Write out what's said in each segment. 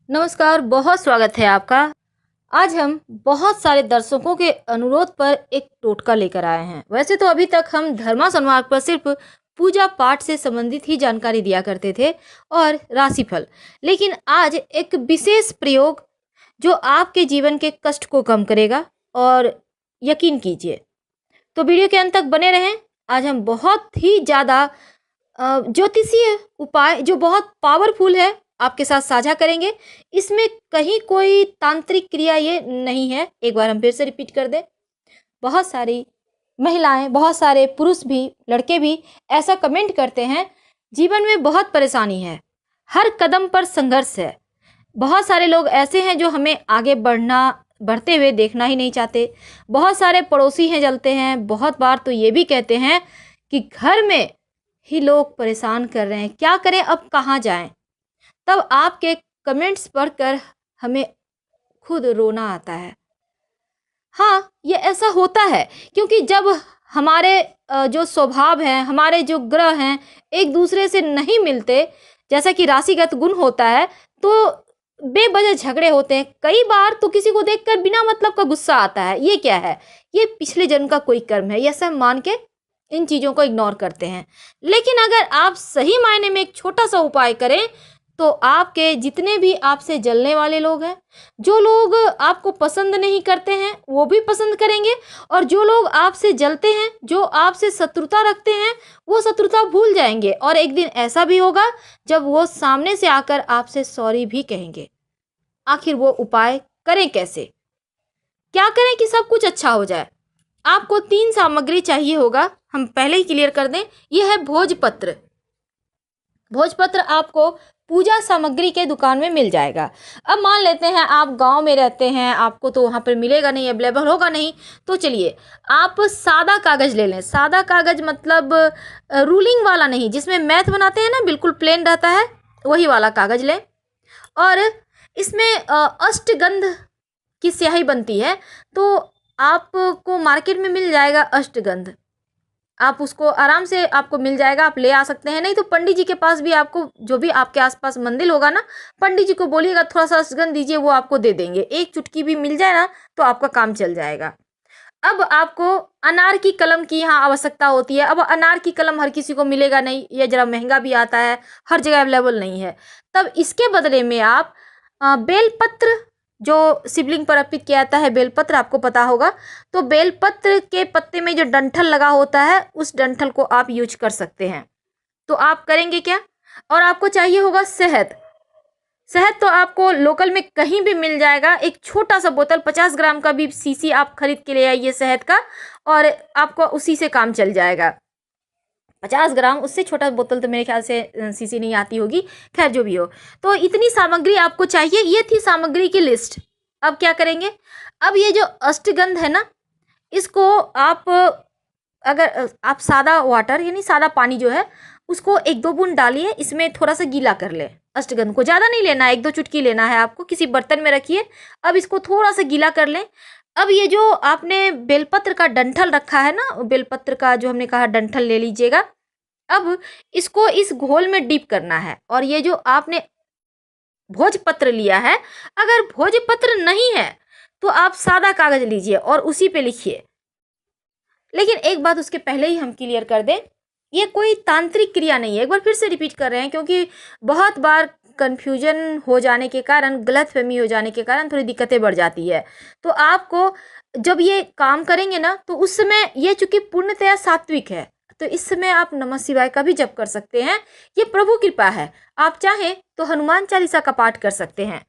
नमस्कार, बहुत स्वागत है आपका। आज हम बहुत सारे दर्शकों के अनुरोध पर एक टोटका लेकर आए हैं। वैसे तो अभी तक हम धर्मा संवाद पर सिर्फ पूजा पाठ से संबंधित ही जानकारी दिया करते थे और राशिफल। लेकिन आज एक विशेष प्रयोग जो आपके जीवन के कष्ट को कम करेगा और यकीन कीजिए, तो वीडियो के अंत तक बने रहें। आज हम बहुत ही ज़्यादा ज्योतिषीय उपाय जो बहुत पावरफुल है आपके साथ साझा करेंगे। इसमें कहीं कोई तांत्रिक क्रिया ये नहीं है। एक बार हम फिर से रिपीट कर दें। बहुत सारी महिलाएं, बहुत सारे पुरुष भी, लड़के भी ऐसा कमेंट करते हैं, जीवन में बहुत परेशानी है, हर कदम पर संघर्ष है। बहुत सारे लोग ऐसे हैं जो हमें आगे बढ़ते हुए देखना ही नहीं चाहते। बहुत सारे पड़ोसी हैं जलते हैं। बहुत बार तो ये भी कहते हैं कि घर में ही लोग परेशान कर रहे हैं, क्या करें, अब कहाँ जाएं। तब आपके कमेंट्स पढ़कर हमें खुद रोना आता है। हाँ, ये ऐसा होता है क्योंकि जब हमारे जो स्वभाव हैं, हमारे जो ग्रह हैं, एक दूसरे से नहीं मिलते, जैसा कि राशिगत गुण होता है, तो बेवजह झगड़े होते हैं। कई बार तो किसी को देखकर बिना मतलब का गुस्सा आता है। ये क्या है? ये पिछले जन्म का कोई कर्म है, ये सब मान के इन चीज़ों को इग्नोर करते हैं। लेकिन अगर आप सही मायने में एक छोटा सा उपाय करें, तो आपके जितने भी आपसे जलने वाले लोग हैं, जो लोग आपको पसंद नहीं करते हैं, वो भी पसंद करेंगे। और जो लोग आपसे जलते हैं, जो आपसे शत्रुता रखते हैं, वो शत्रुता भूल जाएंगे। और एक दिन ऐसा भी होगा जब वो सामने से आकर आपसे सॉरी भी कहेंगे। आखिर वो उपाय करें कैसे? क्या करें कि सब कुछ अच्छा हो जाए? आपको 3 सामग्री चाहिए होगा। हम पहले ही क्लियर कर दें, यह है भोजपत्र। भोजपत्र आपको पूजा सामग्री के दुकान में मिल जाएगा। अब मान लेते हैं आप गांव में रहते हैं, आपको तो वहाँ पर मिलेगा नहीं, अवेलेबल होगा नहीं। तो चलिए, आप सादा कागज़ ले लें। सादा कागज़ मतलब रूलिंग वाला नहीं, जिसमें मैथ बनाते हैं ना, बिल्कुल प्लेन रहता है, वही वाला कागज़ लें। और इसमें अष्टगंध की स्याही बनती है, तो आपको मार्केट में मिल जाएगा अष्टगंध। आप उसको आराम से आपको मिल जाएगा, आप ले आ सकते हैं। नहीं तो पंडित जी के पास भी, आपको जो भी आपके आसपास मंदिर होगा ना, पंडित जी को बोलिएगा थोड़ा सा अष्टगंध दीजिए, वो आपको दे देंगे। एक चुटकी भी मिल जाए ना तो आपका काम चल जाएगा। अब आपको अनार की कलम की यहाँ आवश्यकता होती है। अब अनार की कलम हर किसी को मिलेगा नहीं, ये ज़रा महंगा भी आता है, हर जगह अवेलेबल नहीं है। तब इसके बदले में आप बेलपत्र, जो शिवलिंग पर अर्पित किया जाता है, बेलपत्र आपको पता होगा, तो बेलपत्र के पत्ते में जो डंठल लगा होता है, उस डंठल को आप यूज कर सकते हैं। तो आप करेंगे क्या? और आपको चाहिए होगा शहद। शहद तो आपको लोकल में कहीं भी मिल जाएगा। एक छोटा सा बोतल 50 ग्राम का भी शीशी आप खरीद के ले आइए शहद का, और आपको उसी से काम चल जाएगा। 50 ग्राम, उससे छोटा बोतल तो मेरे ख्याल से शीशी नहीं आती होगी। खैर, जो भी हो, तो इतनी सामग्री आपको चाहिए। ये थी सामग्री की लिस्ट। अब क्या करेंगे? अब ये जो अष्टगंध है ना, इसको आप, अगर आप सादा वाटर यानी सादा पानी जो है, उसको 1-2 बूंद डालिए, इसमें थोड़ा सा गीला कर ले। अष्टगंध को ज़्यादा नहीं लेना है, 1-2 चुटकी लेना है आपको। किसी बर्तन में रखिए। अब इसको थोड़ा सा गीला कर लें। अब ये जो आपने बेलपत्र का डंठल रखा है ना, बेलपत्र का जो हमने कहा डंठल ले लीजिएगा। अब इसको इस घोल में डीप करना है। और ये जो आपने भोजपत्र लिया है, अगर भोजपत्र नहीं है तो आप सादा कागज लीजिए और उसी पे लिखिए। लेकिन एक बात उसके पहले ही हम क्लियर कर दें, ये कोई तांत्रिक क्रिया नहीं है। एक बार फिर से रिपीट कर रहे हैं, क्योंकि बहुत बार कन्फ्यूजन हो जाने के कारण, गलतफहमी हो जाने के कारण थोड़ी दिक्कतें बढ़ जाती है। तो आपको जब ये काम करेंगे ना, तो उस समय ये चूंकि पूर्णतया सात्विक है, तो इस समय आप नमः शिवाय का भी जप कर सकते हैं। ये प्रभु कृपा है। आप चाहें तो हनुमान चालीसा का पाठ कर सकते हैं।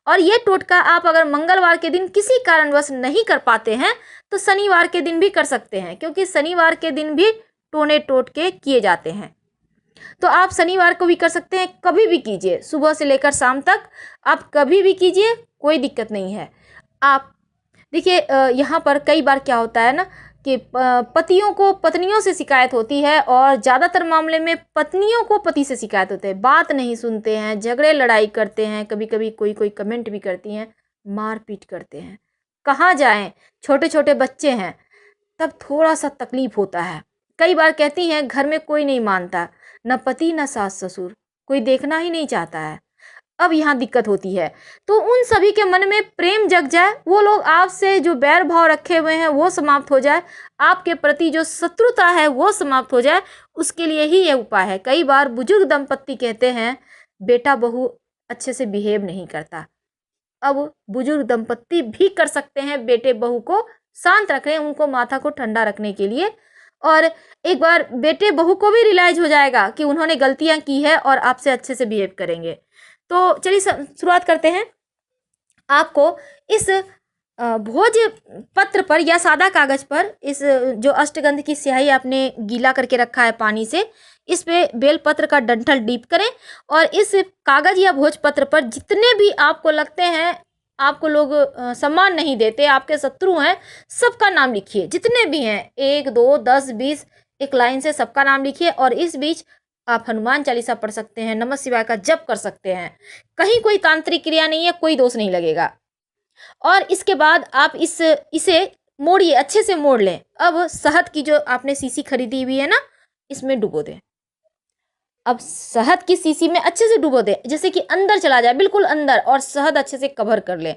और ये टोटका आप अगर मंगलवार के दिन किसी कारणवश नहीं कर पाते हैं, तो शनिवार के दिन भी कर सकते हैं, क्योंकि शनिवार के दिन भी टोने टोटके किए जाते हैं। तो आप शनिवार को भी कर सकते हैं, कभी भी कीजिए, सुबह से लेकर शाम तक आप कभी भी कीजिए, कोई दिक्कत नहीं है। आप देखिए, यहाँ पर कई बार क्या होता है ना कि पतियों को पत्नियों से शिकायत होती है, और ज़्यादातर मामले में पत्नियों को पति से शिकायत होते हैं। बात नहीं सुनते हैं, झगड़े लड़ाई करते हैं, कभी कभी कोई कोई कमेंट भी करती हैं, मारपीट करते हैं। कहाँ जाएं, छोटे छोटे बच्चे हैं, तब थोड़ा सा तकलीफ होता है। कई बार कहती हैं घर में कोई नहीं मानता, न पति न सास ससुर, कोई देखना ही नहीं चाहता है। अब यहाँ दिक्कत होती है। तो उन सभी के मन में प्रेम जग जाए, वो लोग आपसे जो बैर भाव रखे हुए हैं वो समाप्त हो जाए, आपके प्रति जो शत्रुता है वो समाप्त हो जाए, उसके लिए ही ये उपाय है। कई बार बुजुर्ग दंपत्ति कहते हैं बेटा बहू अच्छे से बिहेव नहीं करता। अब बुजुर्ग दंपत्ति भी कर सकते हैं बेटे बहू को शांत रखने, उनको माथा को ठंडा रखने के लिए। और एक बार बेटे बहू को भी रियलाइज हो जाएगा कि उन्होंने गलतियां की है और आपसे अच्छे से बिहेव करेंगे। तो चलिए शुरुआत करते हैं। आपको इस भोज पत्र पर या सादा कागज पर इस जो अष्टगंध की स्याही आपने गीला करके रखा है पानी से, इस पे बेलपत्र का डंठल डीप करें और इस कागज या भोज पत्र पर जितने भी आपको लगते हैं आपको लोग सम्मान नहीं देते, आपके शत्रु हैं, सबका नाम लिखिए। जितने भी हैं 1 2 10 20 एक लाइन से सबका नाम लिखिए। और इस बीच आप हनुमान चालीसा पढ़ सकते हैं, नमः शिवाय का जप कर सकते हैं। कहीं कोई तांत्रिक क्रिया नहीं है, कोई दोष नहीं लगेगा। और इसके बाद आप इसे मोड़िए, अच्छे से मोड़ लें। अब शहद की जो आपने शीशी खरीदी हुई है ना, इसमें डुबो दें। अब शहद की शीशी में अच्छे से डुबो दें, जैसे कि अंदर चला जाए, बिल्कुल अंदर, और शहद अच्छे से कवर कर लें।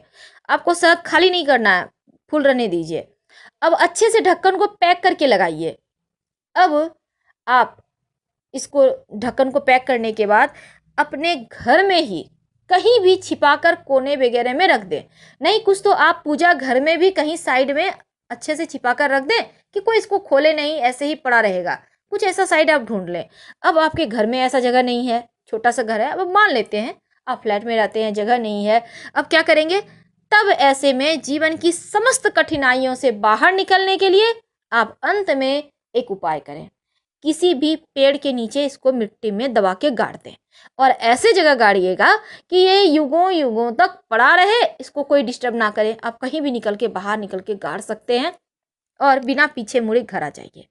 आपको शहद खाली नहीं करना है, फुल रहने दीजिए। अब अच्छे से ढक्कन को पैक करके लगाइए। अब आप इसको ढक्कन को पैक करने के बाद अपने घर में ही कहीं भी छिपाकर कोने वगैरह में रख दें। नहीं कुछ तो आप पूजा घर में भी कहीं साइड में अच्छे से छिपाकर रख दें कि कोई इसको खोले नहीं, ऐसे ही पड़ा रहेगा। कुछ ऐसा साइड आप ढूंढ लें। अब आपके घर में ऐसा जगह नहीं है, छोटा सा घर है, अब मान लेते हैं आप फ्लैट में रहते हैं, जगह नहीं है, अब क्या करेंगे? तब ऐसे में जीवन की समस्त कठिनाइयों से बाहर निकलने के लिए आप अंत में एक उपाय करें। किसी भी पेड़ के नीचे इसको मिट्टी में दबा के गाड़ दें और ऐसे जगह गाड़िएगा कि ये युगों युगों तक पड़ा रहे, इसको कोई डिस्टर्ब ना करे। आप कहीं भी निकल के बाहर निकल के गाड़ सकते हैं और बिना पीछे मुड़े घर आ जाइए।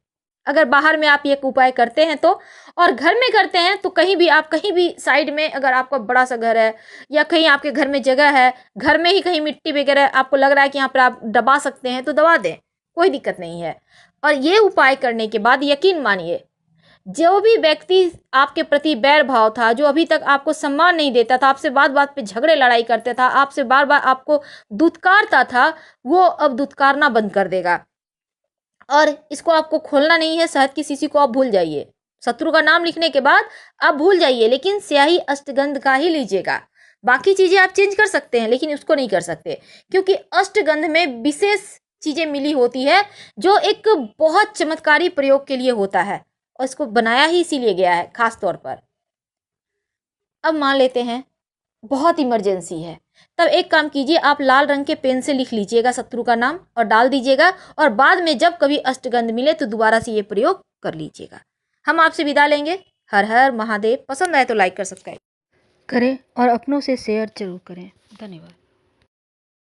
अगर बाहर में आप ये उपाय करते हैं तो, और घर में करते हैं तो कहीं भी आप कहीं भी साइड में, अगर आपका बड़ा सा घर है या कहीं आपके घर में जगह है, घर में ही कहीं मिट्टी वगैरह आपको लग रहा है कि यहाँ पर आप दबा सकते हैं तो दबा दें, कोई दिक्कत नहीं है। और ये उपाय करने के बाद यकीन मानिए, जो भी व्यक्ति आपके प्रति बैर भाव था, जो अभी तक आपको सम्मान नहीं देता था, आपसे बात बात पे झगड़े लड़ाई करता था, आपसे बार बार आपको दुत्कारता था, वो अब दुत्कारना बंद कर देगा। और इसको आपको खोलना नहीं है, शहद की शीशी को आप भूल जाइए। शत्रु का नाम लिखने के बाद आप भूल जाइए, लेकिन स्याही अष्टगंध का ही लीजिएगा। बाकी चीजें आप चेंज कर सकते हैं लेकिन उसको नहीं कर सकते, क्योंकि अष्टगंध में विशेष चीजें मिली होती है जो एक बहुत चमत्कारी प्रयोग के लिए होता है और इसको बनाया ही इसीलिए गया है खास तौर पर। अब मान लेते हैं बहुत इमरजेंसी है, तब एक काम कीजिए, आप लाल रंग के पेन से लिख लीजिएगा शत्रु का नाम और डाल दीजिएगा, और बाद में जब कभी अष्टगंध मिले तो दोबारा से ये प्रयोग कर लीजिएगा। हम आपसे विदा लेंगे। हर हर महादेव। पसंद आए तो लाइक कर, सब्सक्राइब करें और अपनों से शेयर जरूर करें। धन्यवाद।